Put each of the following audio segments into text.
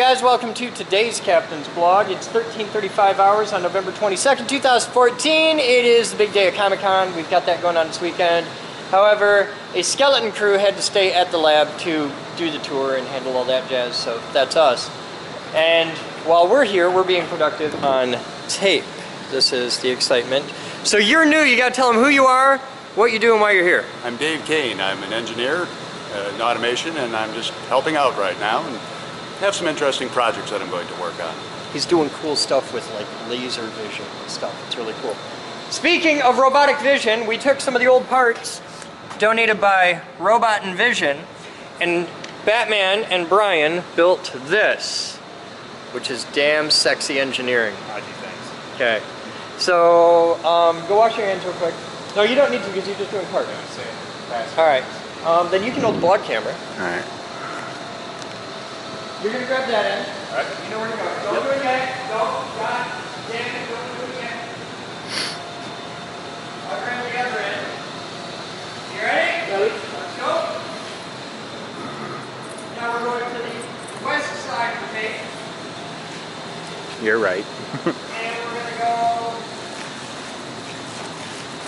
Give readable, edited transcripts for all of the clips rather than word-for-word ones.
guys, welcome to today's Captain's Blog. It's 13:35 hours on November 22nd, 2014. It is the big day of Comic-Con. We've got that going on this weekend. However, a skeleton crew had to stay at the lab to do the tour and handle all that jazz, so that's us. And while we're here, we're being productive on tape. This is the excitement. So you're new, you gotta tell them who you are, what you do, and why you're here. I'm Dave Kane. I'm an engineer in automation, and I'm just helping out right now and have some interesting projects that I'm going to work on. He's doing cool stuff with like laser vision and stuff. It's really cool. Speaking of robotic vision, we took some of the old parts donated by Robot and Vision, and Batman and Brian built this, which is damn sexy engineering. Thanks. Okay. So, go wash your hands real quick. No, you don't need to because you're just doing parts. Alright. Then you can hold the vlog camera. Alright. You're going to grab that end. Alright. You know where to go. Don't do it yet. Don't. God damn it. Don't do it yet. I'll grab the other end. You ready? Ready. Let's go. Now we're going to the west side of the tape. You're right. And we're going to go...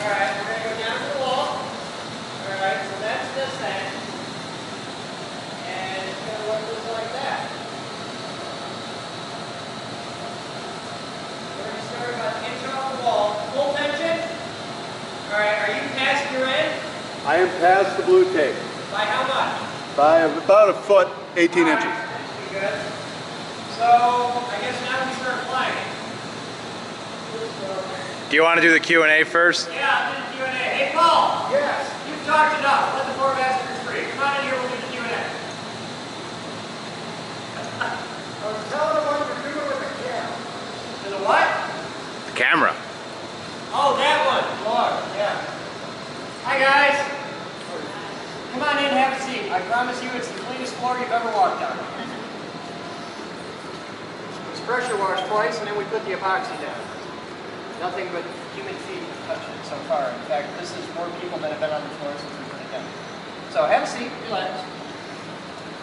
Alright, we're going to go down to the wall. Alright, so that's this end. And it's going to look just like that. We're going to start about an inch off the wall. Full tension. Alright, are you past your end? I am past the blue tape. By how much? By about a foot, 18 inches. That's pretty good. So, I guess now we start applying. Do you want to do the Q&A first? Yeah, do the Q&A. Hey, Paul. Yes. You've talked enough. Let the poor bastards free. Come on in here, we'll do the Q&A. I was telling them what to do with the camera. To the what? The camera. Oh, that one. Vlog, yeah. Hi, guys. Come on in, have a seat. I promise you it's the cleanest floor you've ever walked on. It's pressure washed twice, and then we put the epoxy down. Nothing but human feet have touched it so far. In fact, this is more people that have been on the floor since we put it down. So have a seat, relax.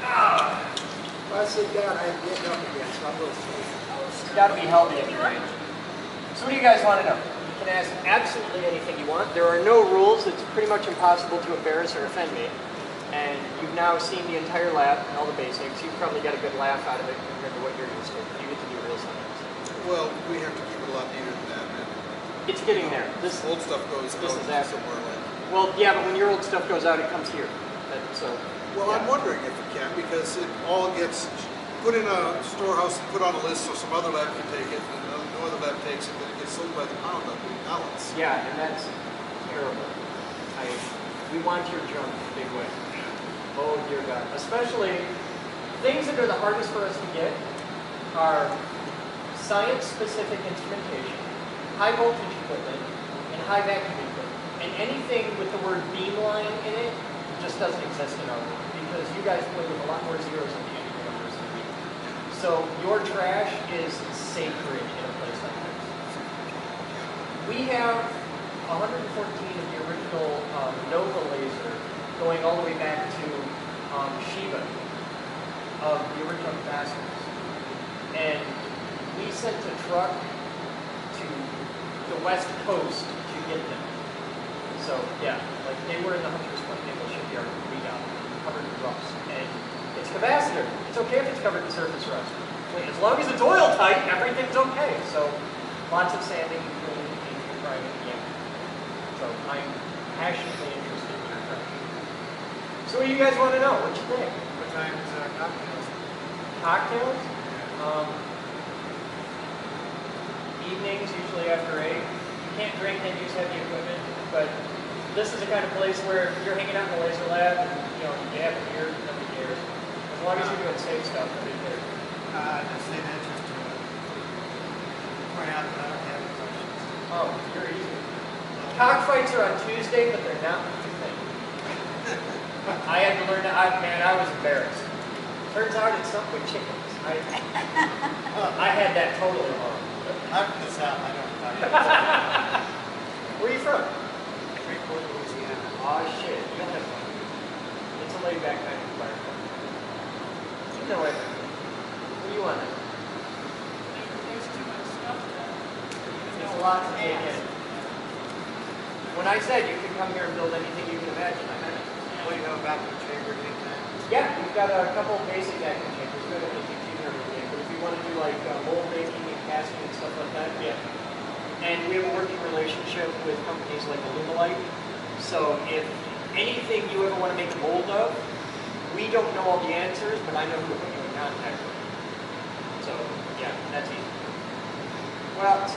If I sit down, I ain't getting up again, so I'm a little sleepy. It's got to be healthy at your age. So what do you guys want to know? You can ask absolutely anything you want. There are no rules. It's pretty much impossible to embarrass or offend me. And you've now seen the entire lab and all the basics. You've probably got a good laugh out of it compared to what you're used to. You get to do real science. Well, we have to keep it a lot neater than that. It's getting there. This Old stuff goes this out is after. somewhere like. Well, yeah, but when your old stuff goes out, it comes here. So. Well, yeah. I'm wondering if it can, because it all gets put in a storehouse and put on a list so some other lab can take it, and no other lab takes it, then it gets sold by the pound up in pallets. Yeah, and that's terrible. We want your junk in a big way. Oh dear God. Especially things that are the hardest for us to get are science-specific instrumentation, high voltage equipment, and high vacuum equipment. And anything with the word beamline in it just doesn't exist in our world, because you guys play with a lot more zeros at the end of the numbers than we do. So your trash is sacred in a place like this. We have 114 of the original Nova laser going all the way back to Shiva of the original capacitors. And we sent a truck to the West Coast to get them. So yeah, like they were in the Hunter's Point Naval Shipyard. We got them covered in rust. And it's capacitor. It's okay if it's covered in surface rust. As long as it's oil tight, everything's okay. So lots of sanding, cleaning, and priming, yeah. So I'm passionately interested in your trash. So what do you guys want to know? What you think? What time is cocktails? Cocktails? Evenings, usually after 8. You can't drink and use heavy equipment, but this is the kind of place where you're hanging out in the laser lab and you have a beer, nobody cares. As long as you're doing safe stuff, nobody cares. Just in interest to point out that I don't have any questions. Oh, you're easy. Cockfights are on Tuesday, but they're not what you think. I had to learn that. Man, I was embarrassed. Turns out it's something with chickens. I had that totally wrong. Knock this out. I don't know. Where are you from? Freeport, Louisiana. Oh shit, you'll have fun. It's a laid back kind of environment. You know it. What do you on it? There's too much stuff there. There's a lot to take in. When I said you could come here and build anything you can imagine, I meant it. What do you have a vacuum chamber, big tank? Yeah, we've got a couple of basic vacuum chambers. We don't need to keep everything, but if you want to do like mold making and casting and stuff like that, yeah. And we have a working relationship with companies like Alumilite. So if anything you ever want to make a mold of, we don't know all the answers, but I know who to put you in contact with. So yeah, that's easy. What else?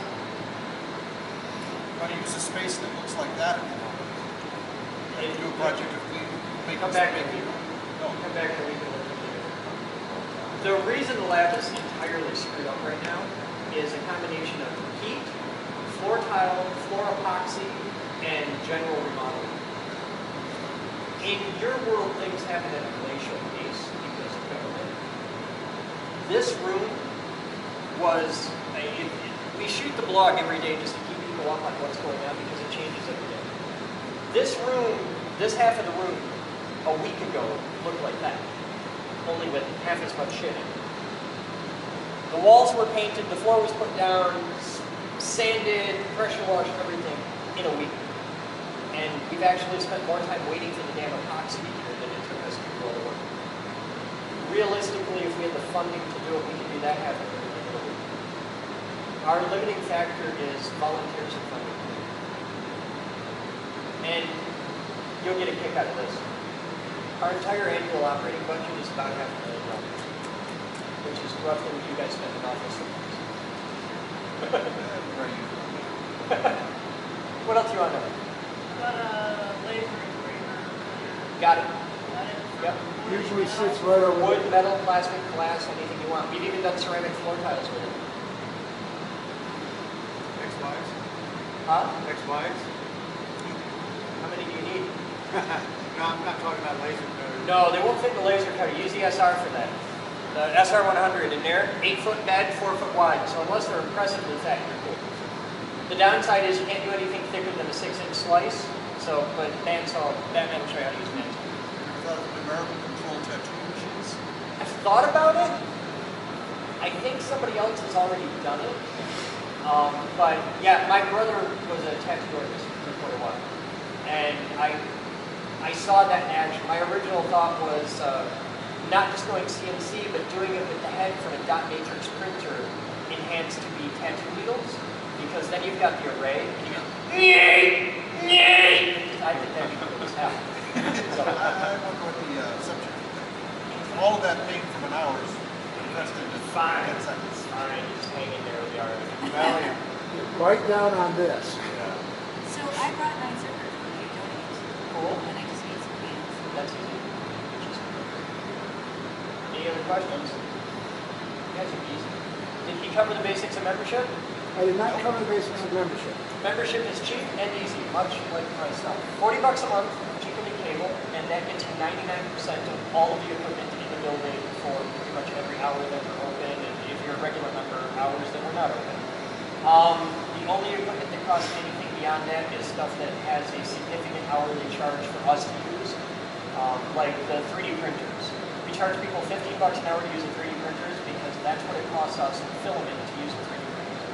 Want to use a space that looks like that if you want. Like do a project of making Come back something. and No. come back and we can look at it. The reason the lab is entirely screwed up right now is a combination of heat, floor tile, floor epoxy, and general remodeling. In your world, things happen at a glacial pace because of government. This room was, we shoot the blog every day just to keep people up on what's going on because it changes every day. This room, this half of the room, a week ago looked like that, only with half as much shit in it. The walls were painted, the floor was put down, sanded, pressure washed, everything in a week. And we've actually spent more time waiting for the damn epoxy to cure than it took us to do all the work. Realistically, if we had the funding to do it, we could do that half of everything in a week. Our limiting factor is volunteers and funding. And you'll get a kick out of this. Our entire annual operating budget is about $500,000, which is roughly what you guys spend in office supplies. What else do you want to know? But laser engraver. Got it. That is. Yep. Usually sits right over Wood, metal, plastic, glass, anything you want. We've even done ceramic floor tiles with it. X-Wise? Huh? X-Wise? How many do you need? No, I'm not talking about laser cutter. No, they won't fit in the laser cutter. Use the SR for that. The SR100 in there, 8-foot bed, 4-foot wide. So unless they're impressively fat, you're cool. The downside is you can't do anything thicker than a 6-inch slice. So, but Batman will show you how to use bandsaw. Ever thought of numerical control tattoo machines? I've thought about it. I think somebody else has already done it. But yeah, my brother was a tattoo artist for quite a while. And I saw that in action. My original thought was not just going CNC, but doing it with the head from a dot matrix printer enhanced to be tattoo needles. Because then you've got the array, and you go, "Nyeh, nyeh." I think that'd be cool as hell. So, I wonder what the subject is. All of that paint from an hour is invested in Fine. 10 seconds. fine, just hang in there, we are. Well, right down on this. So I brought 9 zippers for you to donate, Cool. and I just need some pants. That's easy. Any other questions? You guys are easy. Did he cover the basics of membership? I did not cover the basics of membership. Membership is cheap and easy, much like my stuff. $40 a month, cheaper than cable, and that gets you 99% of all of the equipment in the building for pretty much every hour that we're open, and if you're a regular member, hours that we're not open. The only equipment that costs anything beyond that is stuff that has a significant hourly charge for us to use, like the 3D printers. We charge people $15 an hour to use the 3D printers because that's what it costs us in filament to use a 3D printer.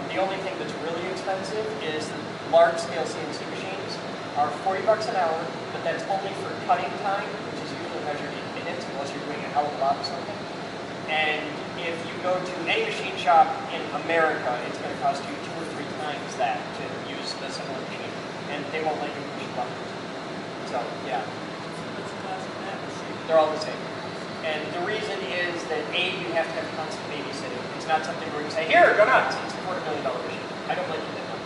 The only thing that's really expensive is the large-scale CNC machines are $40 an hour, but that's only for cutting time, which is usually measured in minutes unless you're doing a hell of a lot of something. And if you go to any machine shop in America, it's going to cost you 2 or 3 times that to use a similar machine, and they won't let you push buttons. So yeah, What's the cost of that machine? they're all the same. And the reason is that A, you have to have constant babysitting. It's not something where you say, here, go nuts. It's a $250,000 machine. I don't like it that much.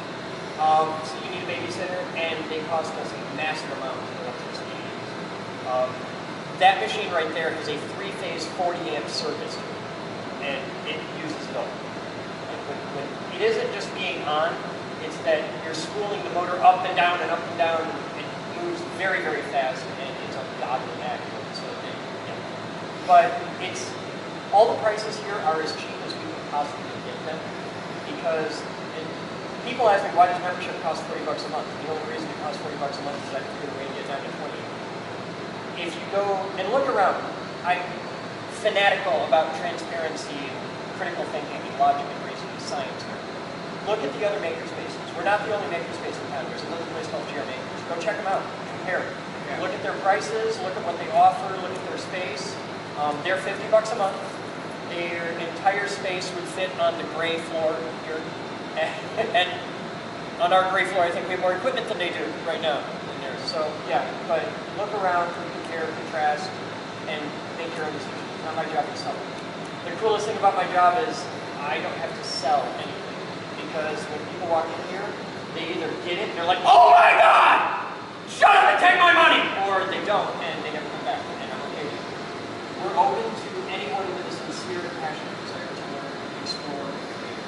So you need a babysitter, and they cost us a massive amount of electricity. That machine right there has a 3-phase 40-amp service, and it uses it all. When it isn't just being on, it's that you're spooling the motor up and down and up and down. It moves very, very fast, and it's ungodly accurate. So but it's all the prices here are as cheap as we can possibly get them, because people ask me, why does membership cost $40 a month? The only reason it costs $40 a month is I figured a way to get down to 20. If you go and look around, fanatical about transparency, critical thinking, and logic and reasoning, science. Look at the other makerspaces. We're not the only makerspace in town. There's another place called Geo Makers. Go check them out. Compare. Look at their prices. Look at what they offer. Look at their space. They're $50 a month. Their entire space would fit on the gray floor here. And on our gray floor, I think we have more equipment than they do right now in there. So yeah, but look around, compare, contrast, and make your own decision. Not my job to sell. The coolest thing about my job is I don't have to sell anything. Because when people walk in here, they either get it and they're like, oh my God! Shut up and take my money! Or they don't and they never come back. And I'm okay with it. We're open to anyone with a sincere and passionate desire to learn, explore, and create.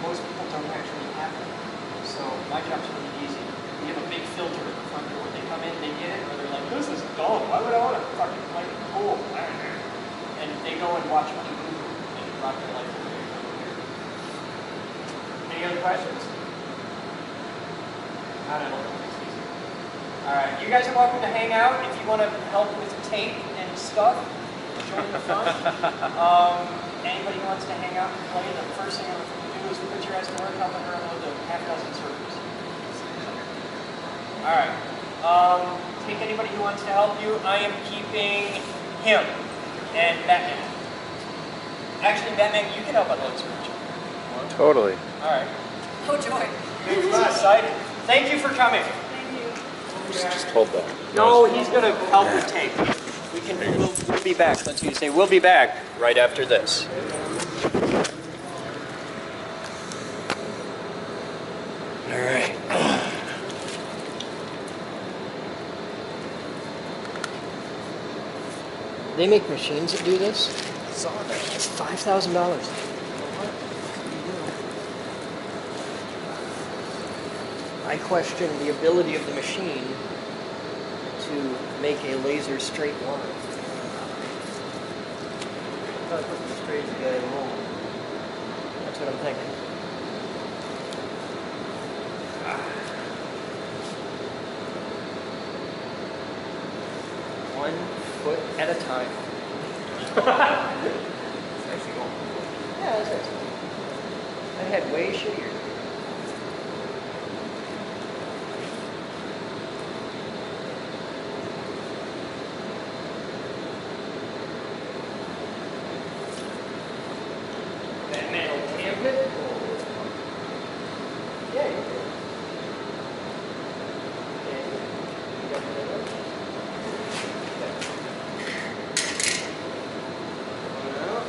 Most people don't actually have it. So my job's really easy. We have a big filter at the front door. They come in, they get it, or they're like, this is dumb. Why would I want to fucking play cool? And they go and watch me move and rock their life away. Any other questions? I don't know. All right, you guys are welcome to hang out if you want to help with tape and stuff. Join the fun. Anybody who wants to hang out and play, the first thing I'm going to do is put your ass to work helping her unload the half dozen servers. All right. Take anybody who wants to help you. I am keeping him and Batman. Actually, Batman, you can help unload servers. Totally. All right. Oh, joy. He's excited. Thank you for coming. Thank you. Just hold that. No, he's going to help with tape. We'll be back. Let's see you say, we'll be back right after this. All right. They make machines that do this? I saw that. It's $5,000. I question the ability of the machine to make a laser straight line. Not putting it straight together at the moment. That's what I'm thinking. One foot at a time. It's actually going. Yeah, that's right. I had way shittier. Batman will tamp it. Yeah, you can. Okay. You got the other? One out.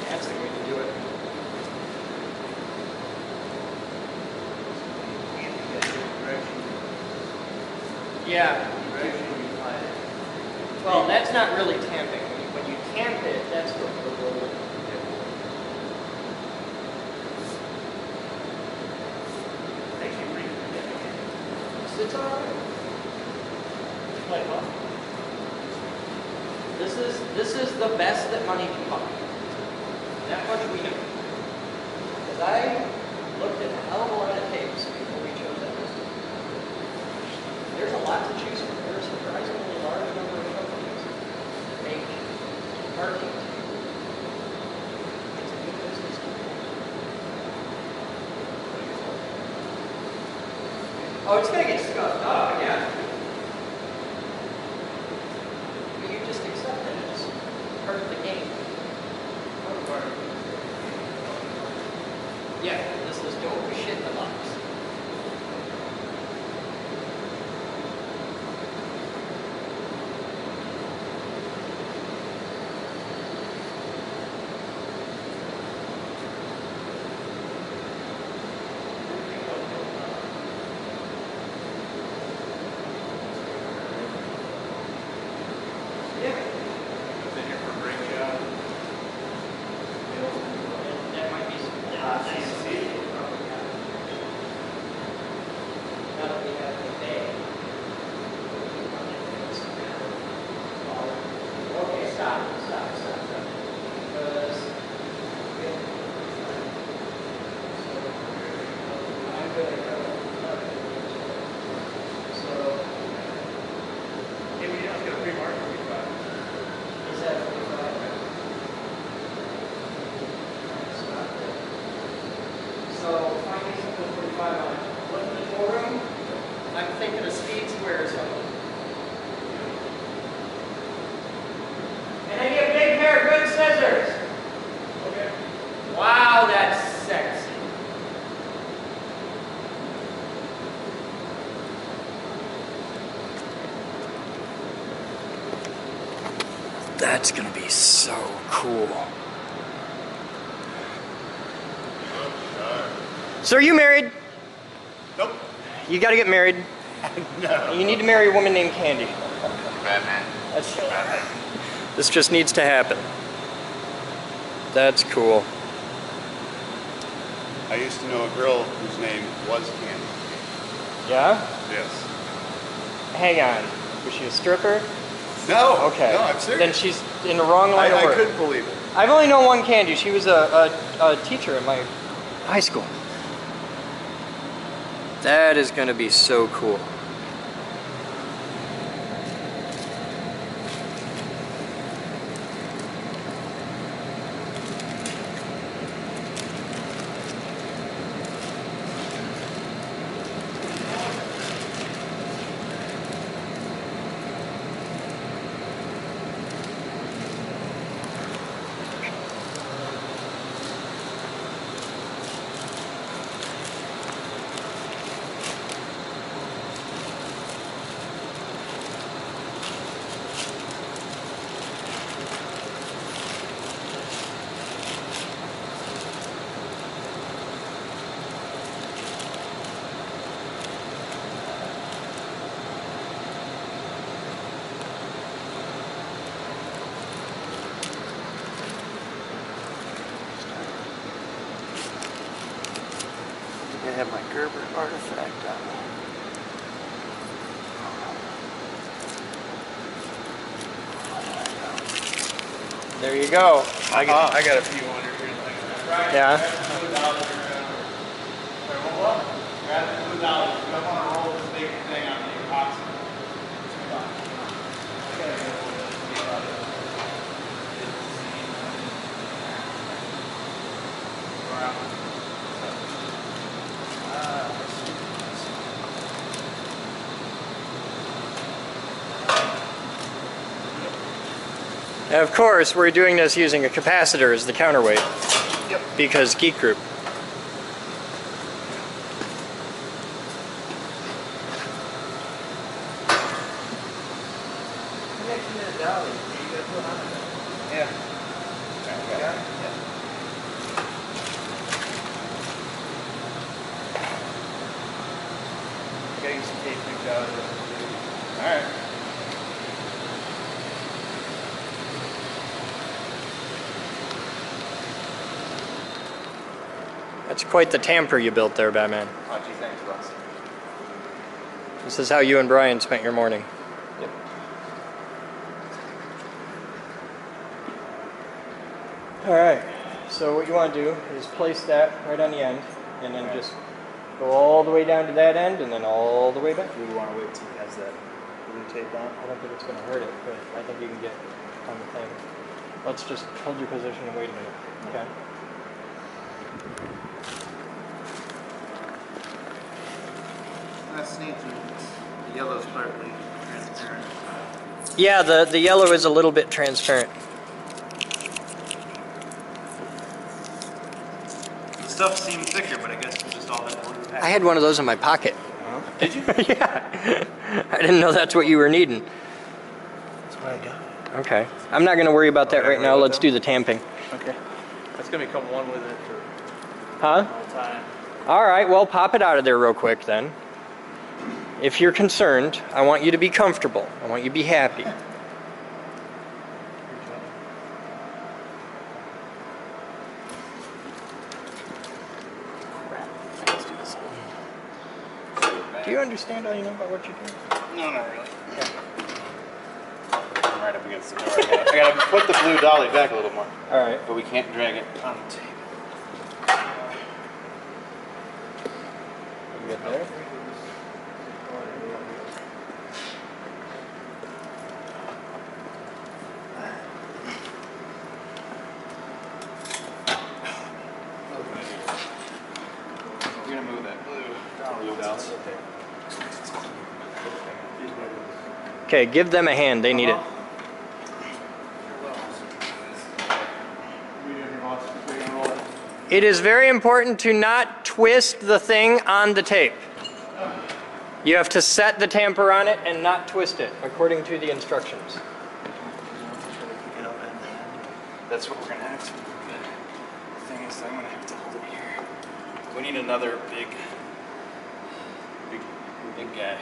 That's the way to do it. Yeah. Well, that's not really tamping. When you tamp it, that's what the roll. It's all right. Wait, what? This is the best that money can buy. That much we know. Because I looked at a hell of a lot of tapes before we chose that business. There's a lot to choose from. There's a surprisingly large number of companies that make parking tape. It's a good business to do. Oh, it's going to get scuffed up, yeah. But you just accept it. It's part of the game. Yeah, this is dope as shit in the box. making a speed square or something. And I need a big pair of good scissors. Okay. Wow, that's sexy. That's gonna be so cool. So are you married? Nope. You gotta get married. No. You need to marry a woman named Candy. Batman. That's this just needs to happen. That's cool. I used to know a girl whose name was Candy. Yeah? Yes. Hang on. Was she a stripper? No. Okay. No, I'm serious. Then she's in the wrong line of I work. couldn't believe it. I've only known one Candy. She was a teacher at my high school. That is going to be so cool. I have my Gerber artifact on. There you go. I got a few under here. Yeah. And of course, we're doing this using a capacitor as the counterweight. Yep. Because Geek Group. Yeah. Getting some tape picked out of it. Alright. That's quite the tamper you built there, Batman. Oh, gee, thanks, Russ. This is how you and Brian spent your morning. Yep. Alright, so what you want to do is place that right on the end, and then just go all the way down to that end, and then all the way back. Do we want to wait till he has that blue tape on? I don't think it's going to hurt it, but I think you can get on the thing. Let's just hold your position and wait a minute, okay? That's neat. The yellow's partly transparent. Yeah, the yellow is a little bit transparent. The stuff seemed thicker, but I guess it's just all that blue. I had one of those in my pocket. Oh, did you? Yeah. I didn't know that's what you were needing. That's what I got. Okay. I'm not going to worry about that Okay, right now. worry Let's about do the tamping. Okay. That's gonna become one with it for Huh? all time. All right, well, pop it out of there real quick then. If you're concerned, I want you to be comfortable. I want you to be happy. Do you understand all you know about what you're doing? No, not really. Yeah. I'm right up against the door. I gotta put the blue dolly back a little more, All right. but we can't drag it on the tape. You good there? You're gonna move that blue dolly. Okay, give them a hand. They need it. It is very important to not twist the thing on the tape. You have to set the tamper on it and not twist it, according to the instructions. That's what we're gonna have to do. The thing is, I'm gonna have to hold it here. We need another big guy.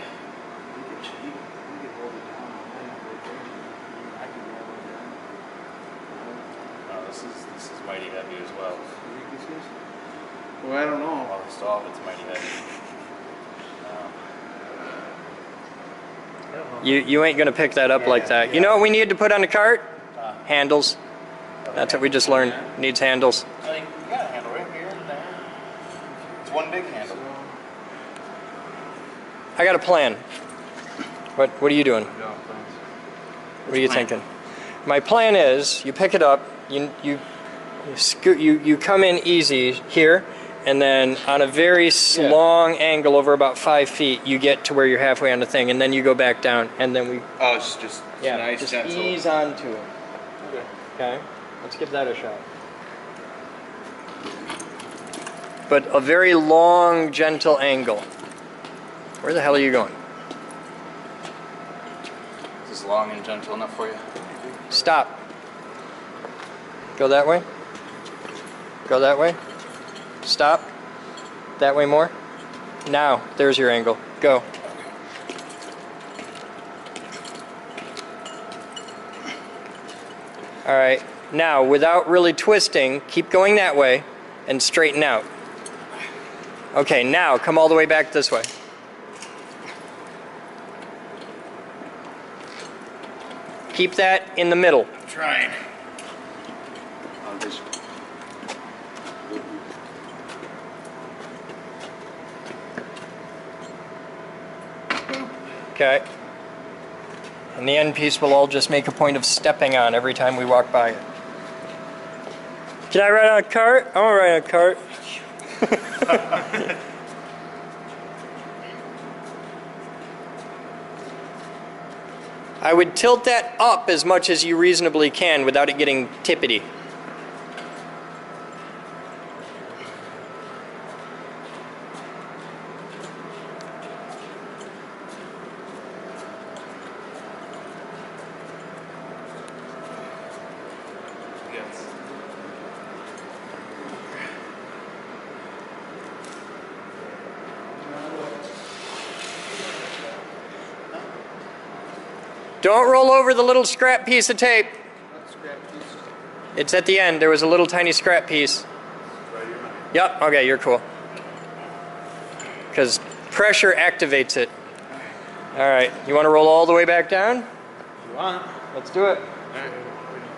Oh, this is mighty heavy as well. Well, I don't know. Almost all of it's mighty heavy. You ain't gonna pick that up like that. You know what we need to put on the cart? Handles. That's what we just learned. Needs handles. I think we got a handle right here and there. It's one big handle. I got a plan. What are you doing? What are you thinking? My plan is you pick it up, you come in easy here, and then on a very long angle over about 5 feet, you get to where you're halfway on the thing, and then you go back down, and then we It's just nice, just gentle. ease onto it. Okay, let's give that a shot. But a very long, gentle angle. Where the hell are you going? Is this long and gentle enough for you? Stop. Go that way. Go that way. Stop. That way more. Now, there's your angle. Go. All right. Now, without really twisting, keep going that way and straighten out. Okay, now come all the way back this way. Keep that in the middle. I'm trying. Okay. And the end piece will all just make a point of stepping on every time we walk by it. Can I ride on a cart? I want to ride on a cart. I would tilt that up as much as you reasonably can without it getting tippity. Don't roll over the little scrap piece of tape. It's at the end. There was a little tiny scrap piece. Yep, okay, you're cool. Because pressure activates it. All right, you want to roll all the way back down? If you want. Let's do it. Alright.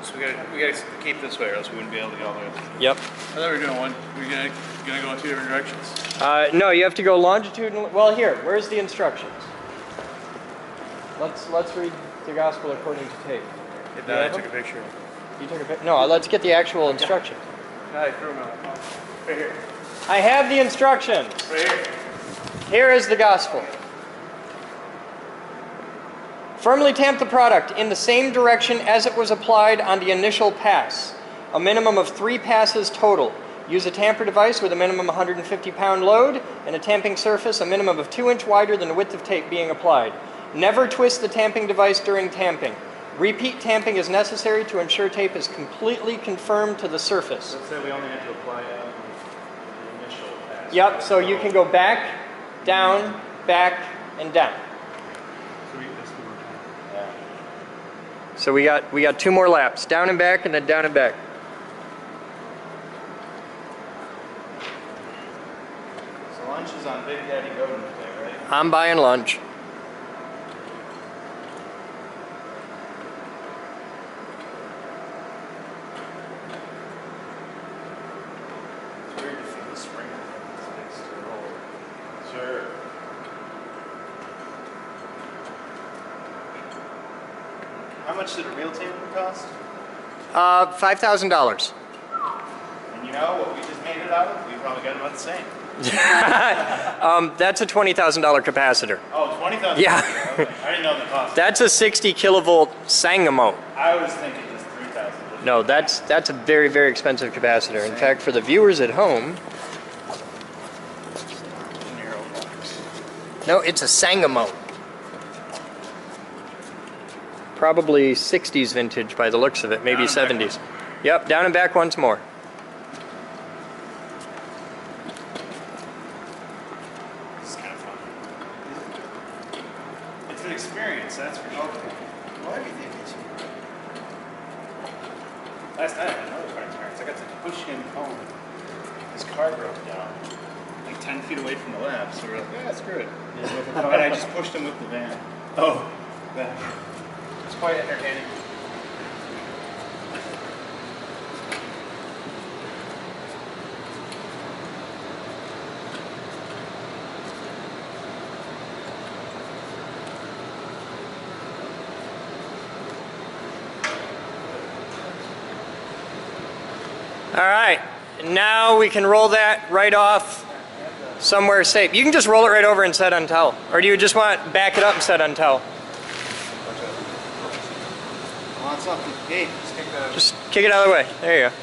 So we gotta keep this way or else we wouldn't be able to get all the way. Yep. I thought we were doing one. We're gonna go in two different directions. No, you have to go longitudinal. Well, here, where's the instructions? Let's read the gospel according to tape. I took a picture. You took a picture? No, let's get the actual instructions. I threw them out. Right here. I have the instructions. Right here. Here is the gospel. Firmly tamp the product in the same direction as it was applied on the initial pass. A minimum of 3 passes total. Use a tamper device with a minimum 150-pound load and a tamping surface a minimum of 2 inch wider than the width of tape being applied. Never twist the tamping device during tamping. Repeat tamping is necessary to ensure tape is completely confirmed to the surface. Let's say we only have to apply it on the initial pass. Yep, so you can go back, down, and down. So we got 2 more laps, down and back and then down and back. So lunch is on Big Daddy Boden today, right? I'm buying lunch. It's weird to see the spring fixed to roll. Sure. How much did a real tamper cost? $5,000. And you know what we just made it out of, we probably got about the same. That's a $20,000 capacitor. Oh, 20,000? Yeah. Okay. I didn't know the cost. That's a 60 kilovolt Sangamo. I was thinking just 3,000. No, that's a very, very expensive capacitor. In fact, for the viewers at home, no, it's a Sangamo. Probably 60s vintage by the looks of it, maybe 70s. Yep, down and back once more. This is kind of fun. It's an experience, that's for sure. Why do you think it's? Last night I had another car experience. I got to push him home. His car broke down, like 10 feet away from the lab. So we're like, yeah, screw it. And I just pushed him with the van. Oh, that. It's quite entertaining. All right, now we can roll that right off somewhere safe. You can just roll it right over and set on towel. Or do you just want back it up and set on towel? I want something. Hey, Just kick it out of the way. There you go.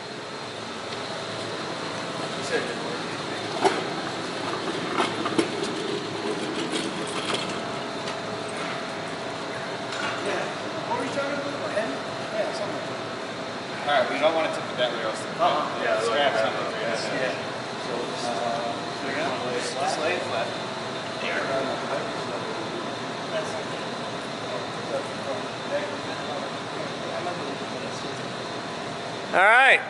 What were you trying to do? Yeah, something. Alright, we don't want to tip it that way, else. Yeah, scrap something. Yeah. Just lay it flat. All right.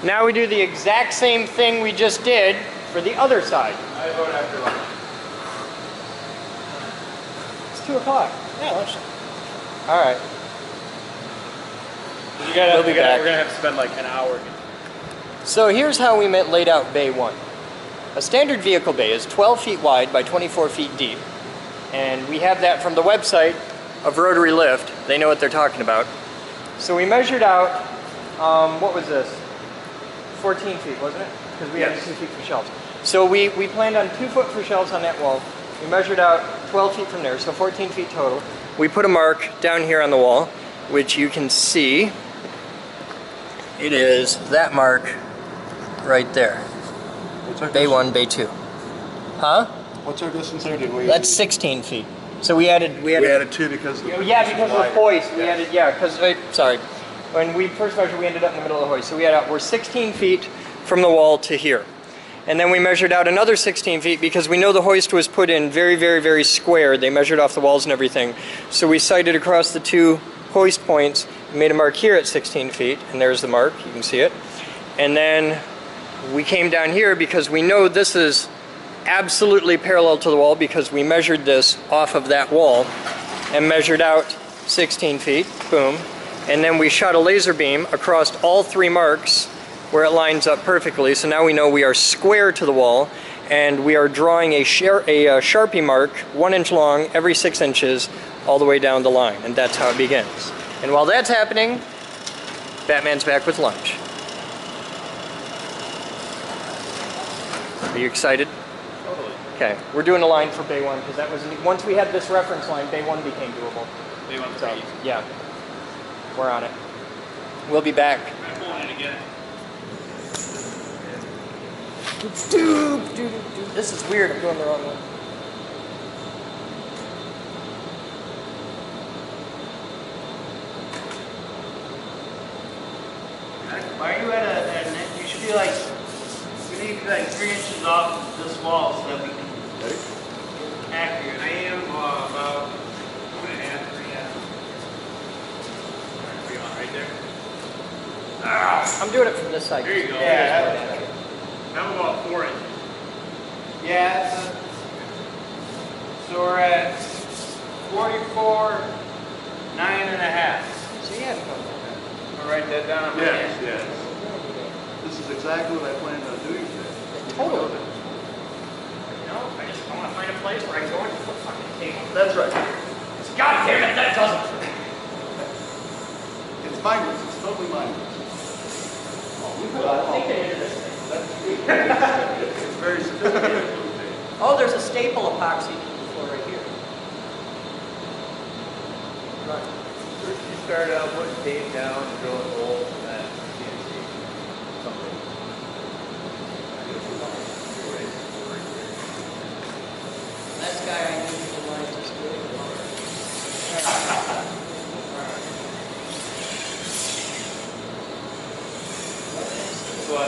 Now we do the exact same thing we just did for the other side. I vote after lunch. It's 2 o'clock. Yeah, lunch. All right. We're be back. gonna have to spend like an hour. So here's how we laid out bay 1. A standard vehicle bay is 12 feet wide by 24 feet deep. And we have that from the website of Rotary Lift. They know what they're talking about. So we measured out, what was this? 14 feet, wasn't it? Because we had 2 feet for shelves. So we planned on 2 foot for shelves on that wall. We measured out 12 feet from there, so 14 feet total. We put a mark down here on the wall, which you can see. It is that mark right there. Bay 1, Bay 2. Huh? What's our distance there? Did we? That's 16 feet. So we added. We added 2 because. Yeah, because of the hoist. We added. Yeah, because sorry, when we first measured, we ended up in the middle of the hoist. So we had we're 16 feet from the wall to here, and then we measured out another 16 feet because we know the hoist was put in very, very, very square. They measured off the walls and everything. So we sighted across the 2 hoist points. We made a mark here at 16 feet, and there's the mark. You can see it. And then we came down here because we know this is absolutely parallel to the wall because we measured this off of that wall and measured out 16 feet, boom. And then we shot a laser beam across all 3 marks where it lines up perfectly. So now we know we are square to the wall and we are drawing a Sharpie mark 1 inch long every 6 inches all the way down the line. And that's how it begins. And while that's happening, Batman's back with lunch. Are you excited? Totally. Okay, we're doing a line for Bay 1 because that was, once we had this reference line, Bay 1 became doable. They want to So, easy. yeah, we're on it. We'll be back. I'm pulling it again. This is weird, I'm going the wrong way. Why are you at a you should be like, we need to be like 3 inches off this wall so that we can get accurate. I am about 2.5, 3 on right there. I'm doing it from this side. There you go. Yeah. I'm about 4 inches. Yeah, so we're at 44, 9.5. So yeah, I'll write that down on my Yes, hand. yes. This is exactly what I planned on doing today. totally. You know, I just want to find a place where I can go and put fucking table. That's right. God damn it, that doesn't. It's mindless. It's totally mindless. You put a lot of thinking into this thing. It's very sophisticated. Oh, there's a staple epoxy floor right here. Right. First you start out putting tape down and drilling holes and then CNC something. Last guy I knew the line just really So I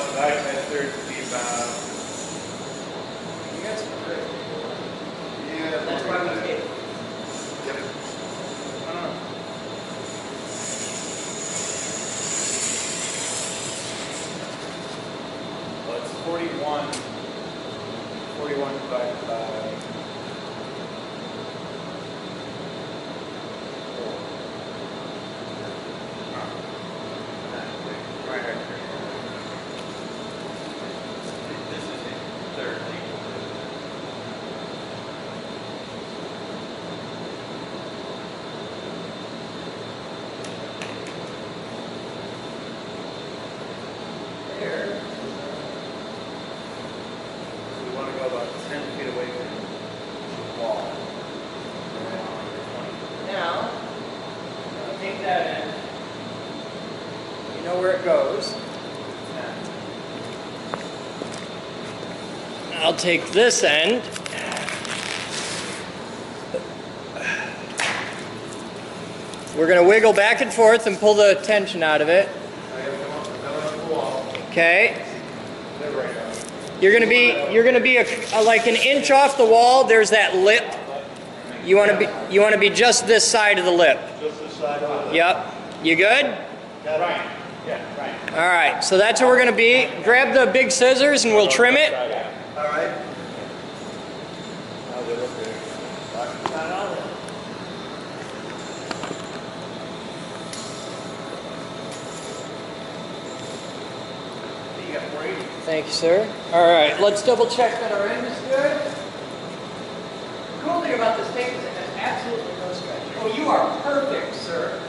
third to be about. You got some good. Yeah. That's why we did. Yep. I don't know. Well, it's 41. 41 divided by. Right here. This is the third thing. There. So we want to go about 10 feet away from the wall. Now, take that in. You know where it goes. I'll take this end. We're going to wiggle back and forth and pull the tension out of it. Okay. You're going to be like an inch off the wall. There's that lip. You want to be just this side of the lip. Just this side of it. Yep. You good? Right. Yeah, right. All right. So that's where we're going to be. Grab the big scissors and we'll trim it. All right. You got 480. Thank you, sir. All right. Let's double check that our end is good. The cool thing about this tape is it has absolutely no stretch. Oh, you are perfect, sir.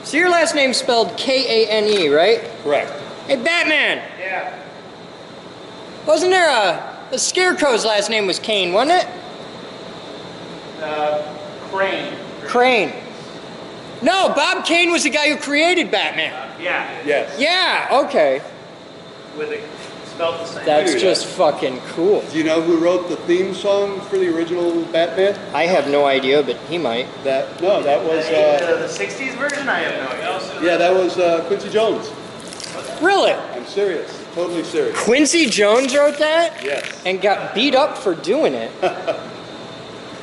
So your last name's spelled K-A-N-E, right? Correct. Hey, Batman! Yeah. Wasn't there a Scarecrow's last name was Kane, wasn't it? Crane. Crane. No, Bob Kane was the guy who created Batman. Yeah. Yes. Yeah, okay. With it spelled the same. That's just fucking cool. Do you know who wrote the theme song for the original Batman? I have no idea, but he might. That was the 60s version? I have no idea. yeah, that was Quincy Jones. Really? I'm serious. Totally serious. Quincy Jones wrote that? Yes. And got beat up for doing it.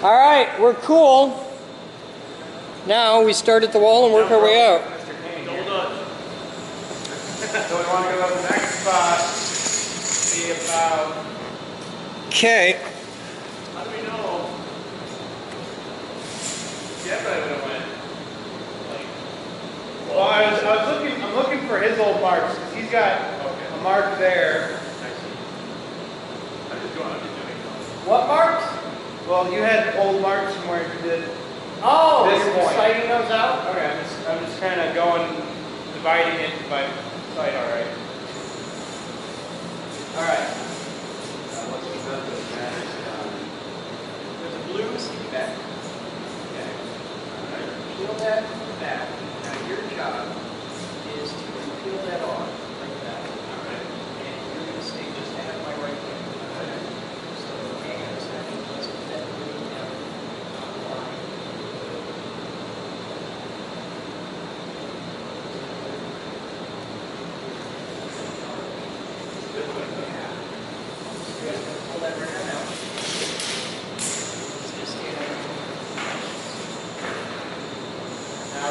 All right, we're cool. Now we start at the wall and work our way out. Mr. Kane. Hold on. So we want to go to the next spot. Be about. Okay. How do we know? Yeah, but I went. Well, I'm looking for his old marks because he's got a mark there. I'm just doing. What marks? Well, you had old marks from where you did. Oh, This you're point. citing those out? Okay, I'm just kind of going, dividing it by site. All right. All right. What's the method? There's a blue seat back. Okay. All right. Peel that back. Now your job is to peel that off like that. All right. And you're going to stay just half my right hand. All right. So hang on a second. Let's put that blue down. Pull that right out. Just stay there. Now,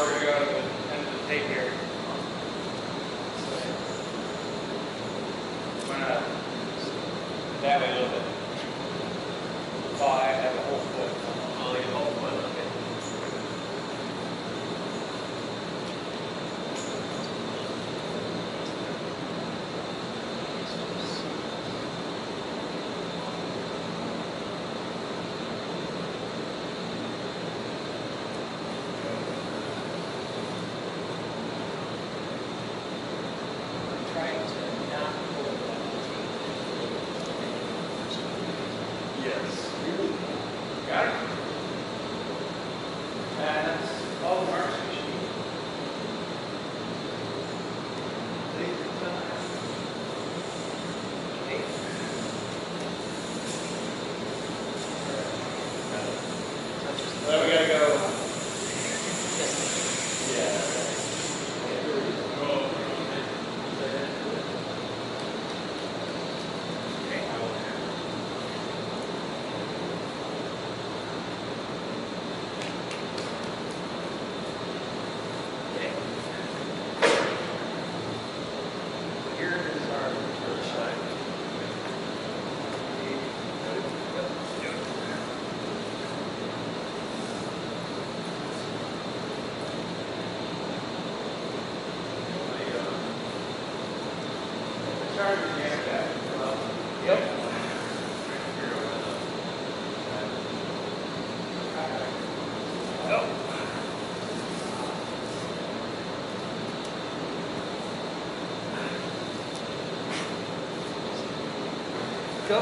Go.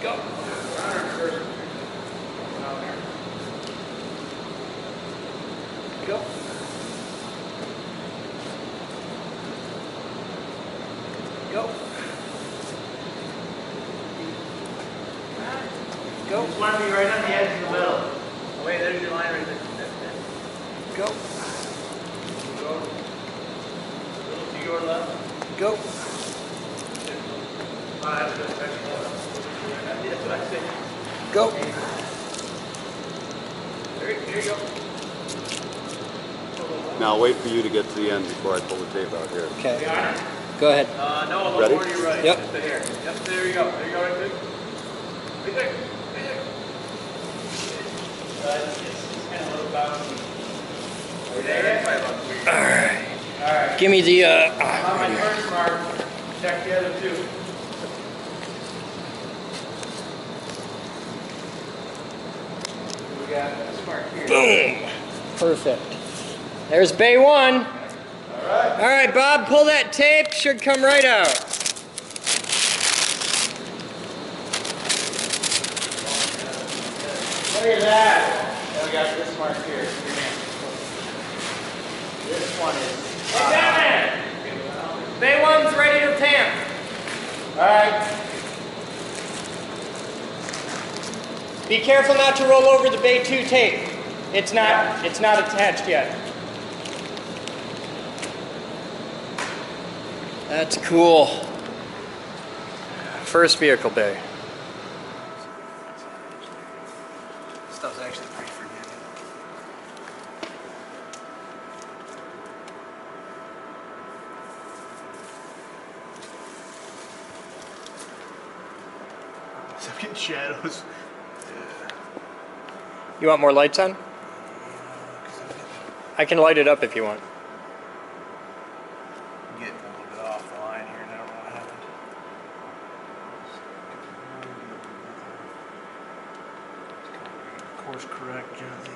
Go. Go. Go. Go. You just want to be right on the edge of the middle. Oh, wait, there's your line right there. Go. Go. A little to your left. Go. That's good. That's what I said. Go. There you go. Now wait for you to get to the end before I pull the tape out here. Okay. Got it? Go ahead. No, a little Ready? more to your right. Yep. Just to here. Yep, there you go. There you go, right there. Right there. Right there. It's kind of a little bouncy. Right there. Alright. Alright. Give me the, On my first mark, check the other two. We got this mark here. boom. Perfect. There's bay one. Alright. All right, Bob, pull that tape. Should come right out. Look at that. Now we got this mark here. This one is. Hey, bay one's ready to tamp. Alright. Be careful not to roll over the bay two tape. It's not attached yet. That's cool. First vehicle bay. Stuff's actually pretty forgiving. So I'm getting shadows. You want more lights on? I can light it up if you want. I'm getting a little bit off the line here and I don't know what happened. Course correct gently.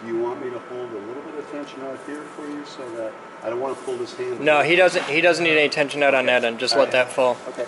Do you want me to hold a little bit of tension out here for you so that I don't want to pull this hand? No, he doesn't need any tension out on that end. Just let that fall. Okay.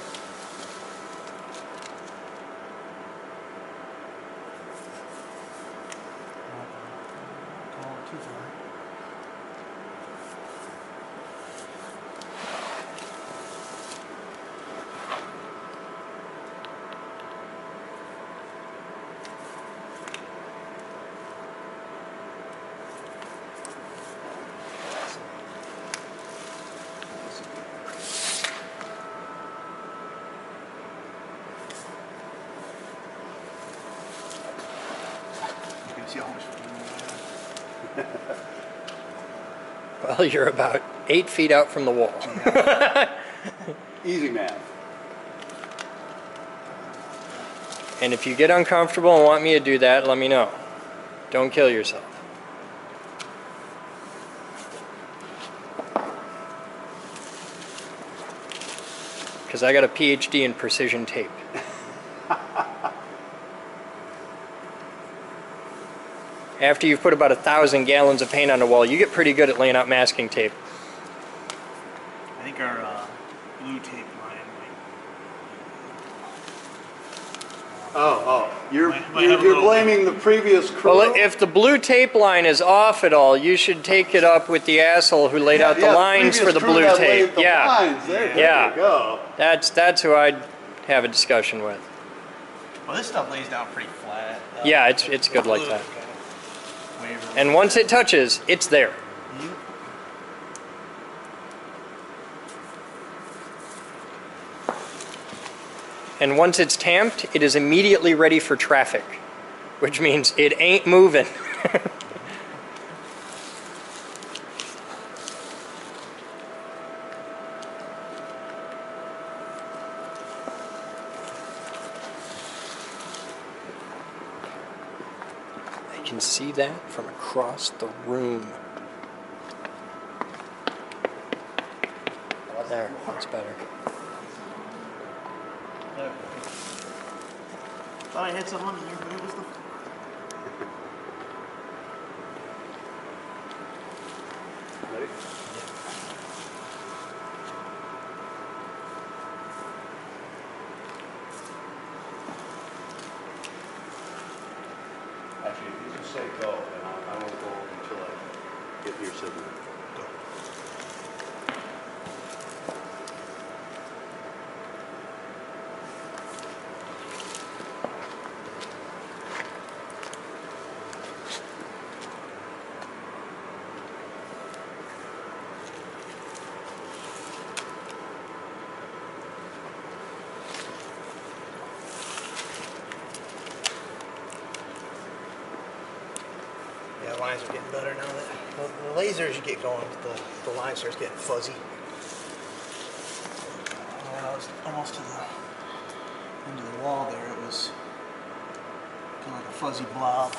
You can see how much Well, you're about 8 feet out from the wall. Easy math. And if you get uncomfortable and want me to do that, let me know. Don't kill yourself. Because I got a PhD in precision tape. After you've put about 1,000 gallons of paint on the wall, you get pretty good at laying out masking tape. I think our blue tape line You're Might have a little blaming the previous crew? Well, if the blue tape line is off at all, you should take it up with the asshole who laid out the lines for the blue tape. Yeah, Lines. There Yeah. you go. that's who I'd have a discussion with. Well, this stuff lays down pretty flat. Yeah, it's good like that. Waver. And once it touches, it's there. And once it's tamped, it is immediately ready for traffic, which means it ain't moving. I can see that from across the room. There, that's better. Thought I had some on there, but it was the. Actually, if you just say go, then I won't go until I get your signal. Go. Yeah, lines are getting better now. The lasers you get going, the line starts getting fuzzy. When I was almost to the end of the wall there, it was kind of like a fuzzy blob.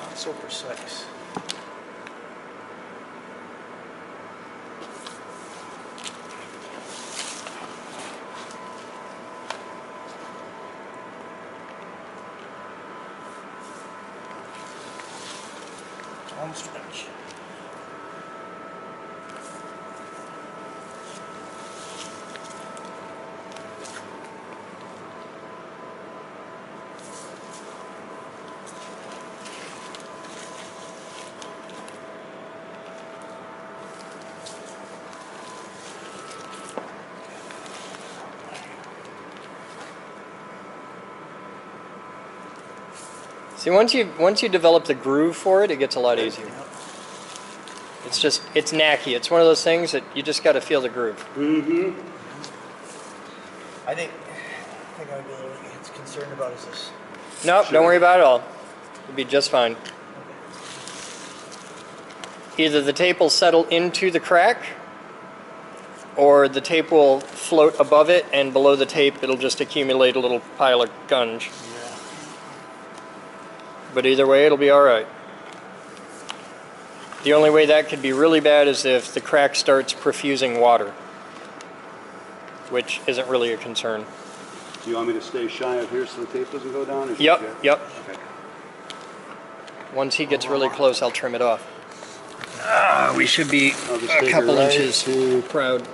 Not so precise. Almost finished. See, once you develop the groove for it, it gets a lot easier. It's knacky. It's one of those things that you just got to feel the groove. Mm-hmm. I think I would be a little concerned about is this. Nope, don't worry about it all. It'll be just fine. Either the tape will settle into the crack, or the tape will float above it, and below the tape it'll just accumulate a little pile of gunge. Yeah. But either way, it'll be all right. The only way that could be really bad is if the crack starts perfusing water, which isn't really a concern. Do you want me to stay shy of here so the tape doesn't go down? Or Yep. Okay. Once he gets really close, I'll trim it off. We should be I'll just a take couple her right inches to- proud.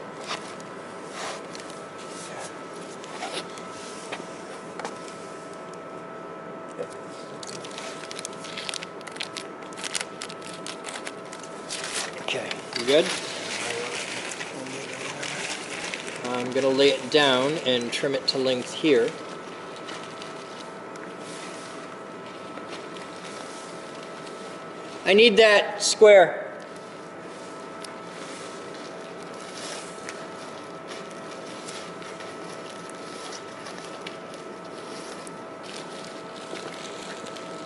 Okay, you good? I'm going to lay it down and trim it to length here. I need that square.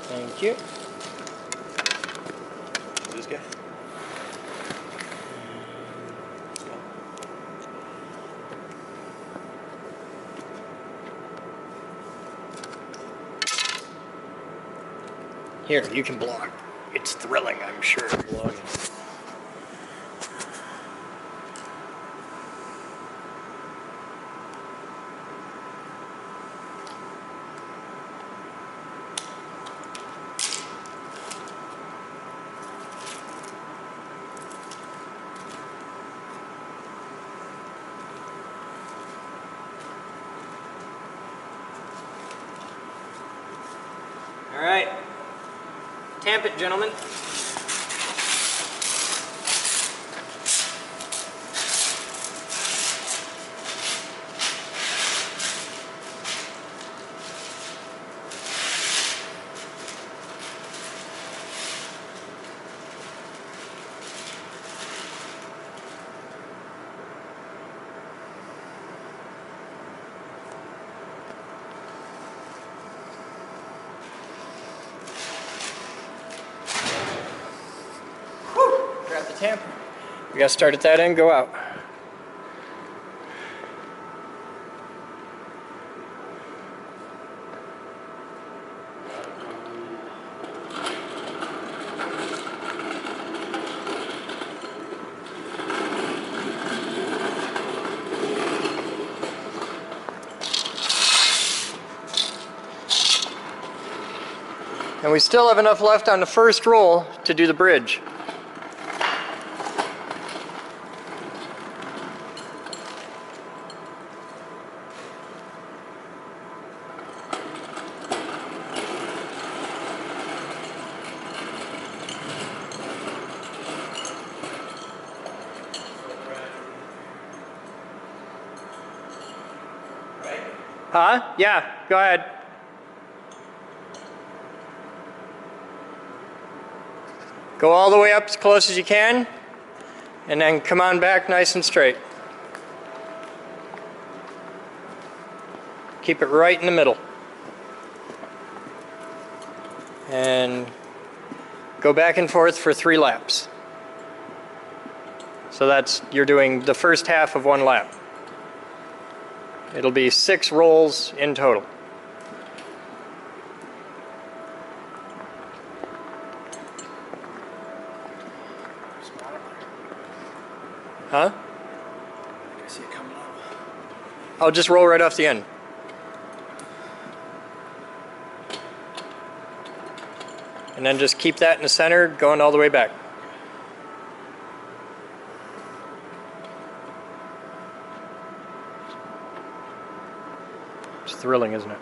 Thank you. This guy? Here, you can block. It's thrilling, I'm sure, blogging. All right. Tamp it, gentlemen. Grab the tamper. We got to start at that end, go out. And we still have enough left on the first roll to do the bridge. Huh? Yeah, go ahead. Go all the way up as close as you can, and then come on back nice and straight. Keep it right in the middle. And go back and forth for 3 laps. So that's, you're doing the first half of 1 lap. It'll be 6 rolls in total. Huh? I see it coming up. I'll just roll right off the end. And then just keep that in the center, going all the way back. It's thrilling, isn't it?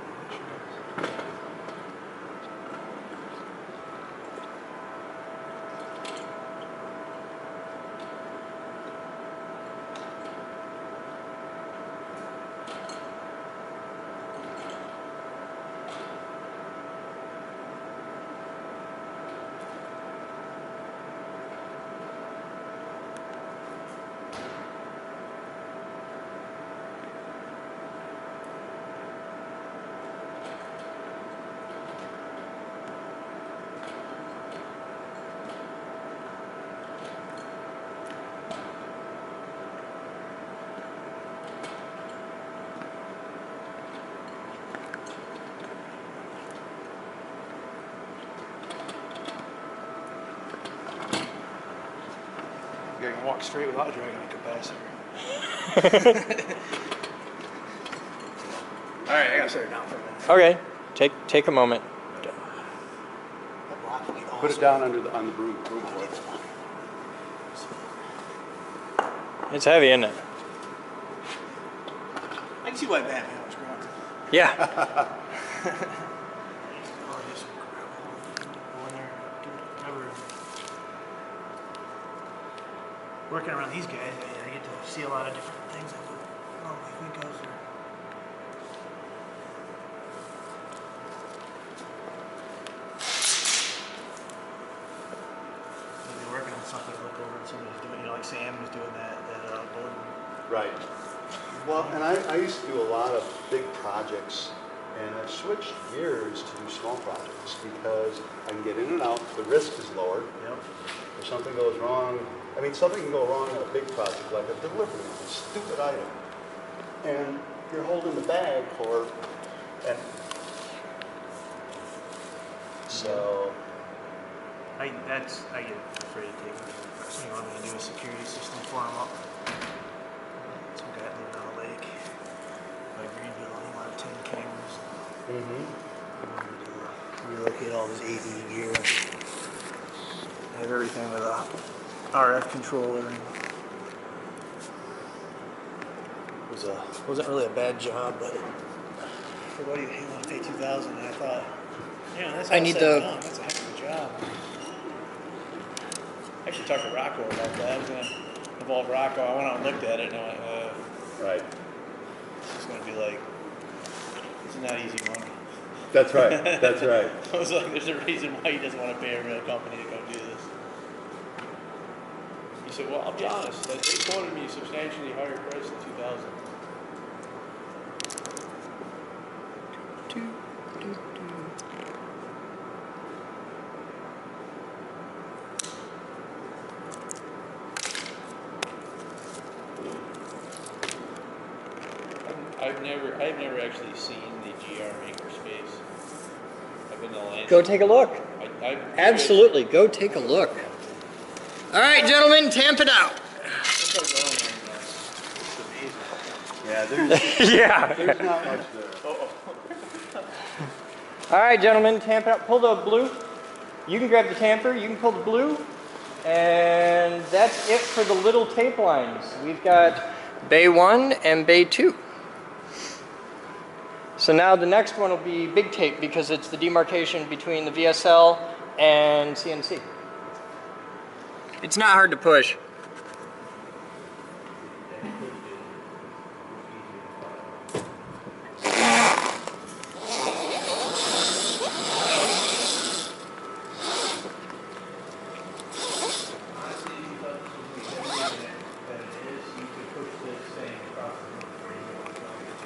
You can walk straight without dragging a capacitor. All right, I gotta set it down for a minute. Okay, take a moment. Put it down on the broom board. It's heavy, isn't it? I can see why Batman was growing. Yeah. Working around these guys, I get to see a lot of different things. I don't think those are. Maybe working on something, look over and somebody's doing, you know, like Sam was doing that Boden. Right. Well, and I used to do a lot of big projects, and I've switched gears to do small projects because I can get in and out, the risk is lower. Yep. If something goes wrong, I mean, something can go wrong in a big project like a delivery, a stupid item, and you're holding the bag for, and so. I get afraid to take them. First thing I want me to do is security system for them up. Some guy living on a lake by Greenville, he wanted 10 cameras. Mm-hmm. I wanted to relocate all his AV gear. I have everything with a RF controller. It wasn't really a bad job, but for what do you want to pay $2,000? And I thought, yeah, that's I need the- that's a heck of a job. I should talk to Rocco about that. I was gonna involve Rocco. I went out and looked at it, and I went, Right. it's gonna be like, it's not easy money. That's right. That's right. I was like, there's a reason why he doesn't want to pay a real company to go do this. He said, well, I'll be honest, they quoted me a substantially higher price than $2,000. I've never actually seen the GR makerspace. I've been to Lansing. Go take a look. I Absolutely, go take a look. All right, gentlemen, tamp it out. It's amazing. Yeah, there's Yeah. not much there. All right, gentlemen, tamp it out. Pull the blue. You can grab the tamper. You can pull the blue. And that's it for the little tape lines. We've got Bay 1 and Bay 2. So now the next one will be big tape because it's the demarcation between the VSL and CNC. It's not hard to push.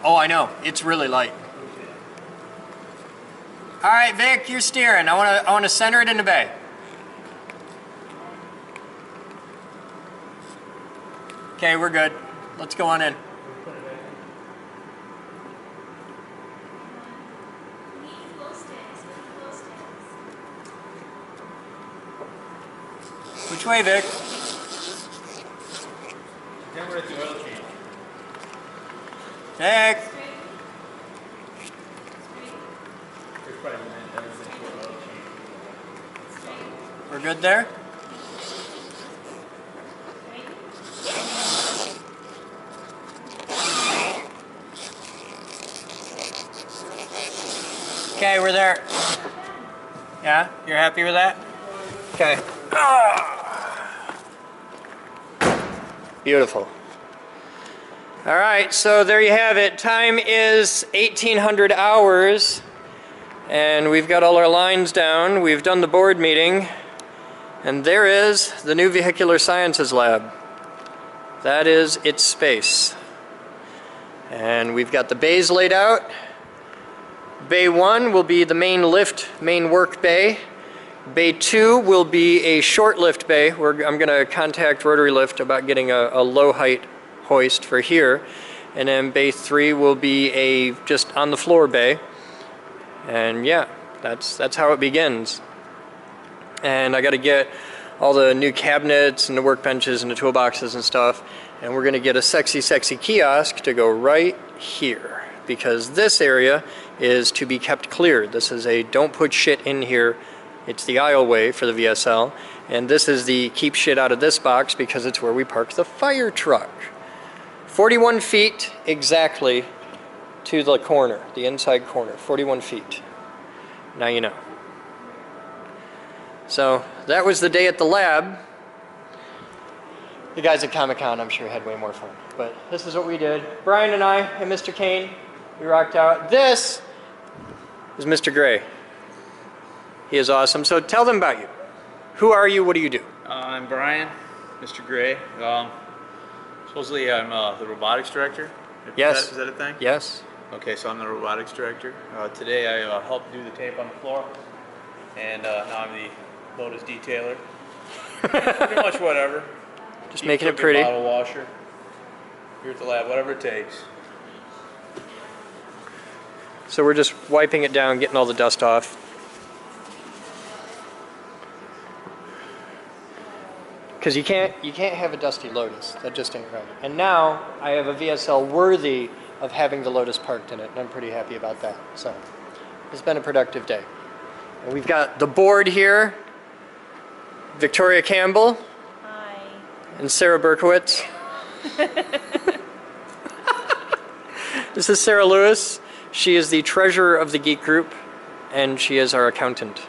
Oh, I know. It's really light. All right, Vic, you're steering. I want to center it in the bay. Okay, we're good. Let's go on in. Which way, Vic? Then we're at the oil change. Vic. There's probably that was the oil change. We're good there? Okay, we're there. Yeah? You're happy with that? Okay. Beautiful. All right, so there you have it. Time is 1800 hours, and we've got all our lines down. We've done the board meeting, and there is the new Vehicular Sciences Lab. That is its space. And we've got the bays laid out. Bay 1 will be the main lift, main work bay. Bay 2 will be a short lift bay where I'm going to contact Rotary Lift about getting a low height hoist for here. And then Bay 3 will be a just on the floor bay. And yeah, that's how it begins. And I got to get all the new cabinets and the workbenches and the toolboxes and stuff. And we're going to get a sexy kiosk to go right here, because this area is to be kept clear. This is a don't put shit in here. It's the aisleway for the VSL, and this is the keep shit out of this box because it's where we park the fire truck. 41 feet exactly to the corner, the inside corner, 41 feet. Now you know. So that was the day at the lab. The guys at Comic-Con, I'm sure, had way more fun. But this is what we did. Brian and I and Mr. Kane, we rocked out. This is Mr. Gray. He is awesome. So tell them about you. Who are you? What do you do? I'm Brian, Mr. Gray. Supposedly I'm the robotics director. Yes. Is that a thing? Yes. Okay, so I'm the robotics director. Today I helped do the tape on the floor, and now I'm the Lotus detailer. Pretty much whatever. Just making it pretty. Bottle washer. Here at the lab, whatever it takes. So we're just wiping it down, getting all the dust off. Because you can't have a dusty Lotus. That just ain't right. And now I have a VSL worthy of having the Lotus parked in it, and I'm pretty happy about that. So it's been a productive day. And we've got the board here. Victoria Campbell. Hi. And Sarah Berkowitz. This is Sarah Lewis. She is the treasurer of the Geek Group, and she is our accountant,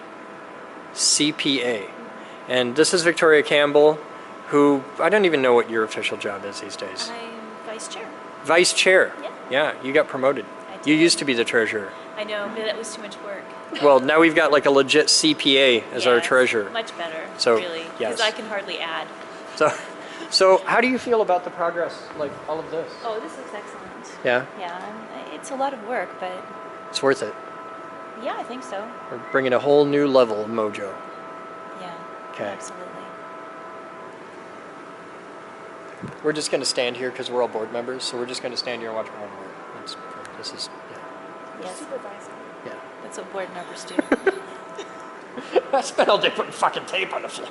CPA. And this is Victoria Campbell, who, I don't even know what your official job is these days. I'm vice chair. Vice chair. Yeah. Yeah, you got promoted. I did. You used to be the treasurer. I know, but that was too much work. Well, now we've got like a legit CPA as our Yes, treasurer. Much better, So, really, because yes. I can hardly add. So how do you feel about the progress, like all of this? Oh, this looks excellent. Yeah, Yeah, it's a lot of work, but it's worth it. yeah, I think so. We're bringing a whole new level of mojo. Yeah, Okay. absolutely. We're just going to stand here because we're all board members, so we're just going to stand here and watch Brian work. This is, Yes, yeah. that's what board members do. I spent all day putting fucking tape on the floor.